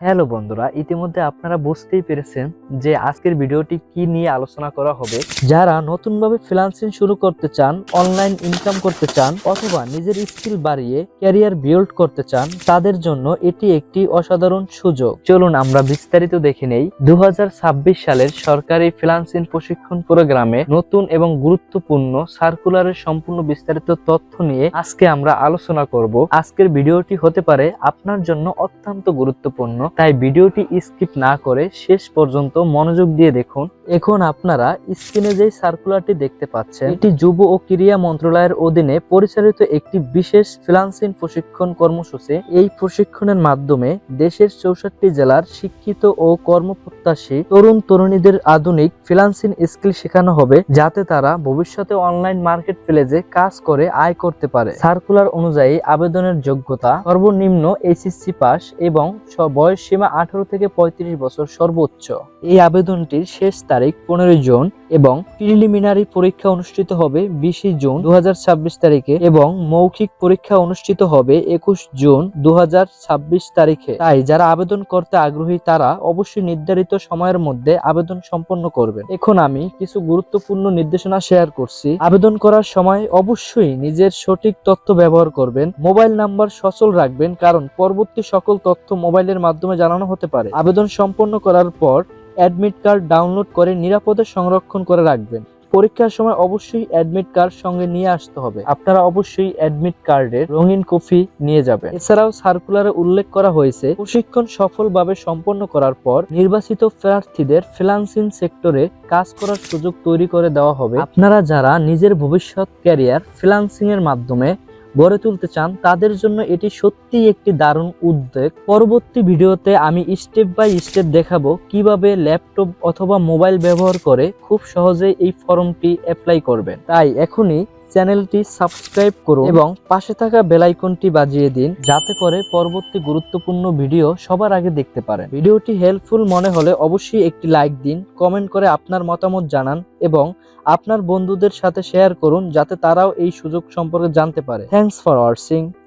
Hello বন্ধুরা, ইতিমধ্যে আপনারা বুঝতেই পেরেছেন যে আজকের ভিডিওটি কি নিয়ে আলোচনা করা হবে। যারা নতুনভাবে ফ্রিল্যান্সিং শুরু করতে চান, অনলাইন ইনকাম করতে চান অথবা নিজের স্কিল বাড়িয়ে ক্যারিয়ার বিল্ড করতে চান, তাদের জন্য এটি একটি অসাধারণ সুযোগ। চলুন আমরা বিস্তারিত দেখে নেই। 2026 সালের সরকারি ফ্রিল্যান্সিং প্রশিক্ষণ প্রোগ্রামে নতুন এবং গুরুত্বপূর্ণ সার্কুলারের সম্পূর্ণ বিস্তারিত তথ্য নিয়ে আজকে আমরা আলোচনা করব। আজকের ভিডিওটি হতে পারে আপনার জন্য অত্যন্ত গুরুত্বপূর্ণ, তাই ভিডিওটি স্কিপ না করে শেষ পর্যন্ত মনোযোগ দিয়ে দেখুন। এখন আপনারা স্ক্রিনে যে সার্কুলারটি দেখতে পাচ্ছেন, এটি যুব ও ক্রীড়া মন্ত্রণালয়ের অধীনে পরিচালিত একটি বিশেষ ফ্রিল্যান্সিং প্রশিক্ষণ কর্মসূচি। এই প্রশিক্ষণের মাধ্যমে দেশের 64 জেলার শিক্ষিত ও কর্মপ্রত্যাশী তরুণ তরুণীদের আধুনিক ফ্রিল্যান্সিং স্কিল শেখানো হবে, যাতে তারা ভবিষ্যতে অনলাইন মার্কেট প্লেসে কাজ করে আয় করতে পারে। সার্কুলার অনুযায়ী আবেদনের যোগ্যতা সর্বনিম্ন এইচএসসি পাস এবং বয়স সীমা 18 থেকে 35 বছর সর্বোচ্চ। এই আবেদনটির শেষ তারিখ 15 জুন এবং প্রিলিমিনারি পরীক্ষা অনুষ্ঠিত হবে 20 জুন 2026 তারিখে এবং মৌখিক পরীক্ষা অনুষ্ঠিত হবে 21 জুন 2026 তারিখে। তাই যারা আবেদন করতে আগ্রহী তারা অবশ্যই নির্ধারিত সময়ের মধ্যে আবেদন সম্পন্ন করবেন। এখন আমি কিছু গুরুত্বপূর্ণ নির্দেশনা শেয়ার করছি। আবেদন করার সময় অবশ্যই নিজের সঠিক তথ্য ব্যবহার করবেন। মোবাইল নাম্বার সচল রাখবেন, কারণ পরবর্তী সকল তথ্য মোবাইলের মাধ্যমে জানানো হতে পারে। আবেদন সম্পন্ন করার পর অ্যাডমিট কার্ড ডাউনলোড করে নিরাপদে সংরক্ষণ করে রাখবেন। পরীক্ষার সময় অবশ্যই অ্যাডমিট কার্ড সঙ্গে নিয়ে আসতে হবে। আপনারা অবশ্যই অ্যাডমিট কার্ডের রঙিন কপি নিয়ে যাবেন। এছাড়াও সার্কুলারে উল্লেখ করা হয়েছে, প্রশিক্ষণ সফলভাবে সম্পন্ন করার পর নির্বাচিত প্রার্থীদের ফ্রিল্যান্সিং সেক্টরে কাজ করার সুযোগ তৈরি করে দেওয়া হবে। আপনারা যারা নিজের ভবিষ্যৎ ক্যারিয়ার ফ্রিল্যান্সিং এর মাধ্যমে গড়ে তুলতে চান, তাদের জন্য এটি সত্যিই একটি দারুণ উদ্যোগ। পরবর্তী ভিডিওতে আমি স্টেপ বাই স্টেপ দেখাবো কিভাবে ল্যাপটপ অথবা মোবাইল ব্যবহার করে খুব সহজেই এই ফর্মটি অ্যাপ্লাই করবেন। তাই এখনই চ্যানেলটি সাবস্ক্রাইব করুন এবং পাশে থাকা বেল আইকনটি বাজিয়ে দিন, যাতে করে পরবর্তী গুরুত্বপূর্ণ ভিডিও সবার আগে দেখতে পারেন। ভিডিওটি হেল্পফুল মনে হলে অবশ্যই একটি লাইক দিন, কমেন্ট করে আপনার মতামত জানান এবং আপনার বন্ধুদের সাথে শেয়ার করুন, যাতে তারাও এই সুযোগ সম্পর্কে জানতে পারে। Thanks for watching.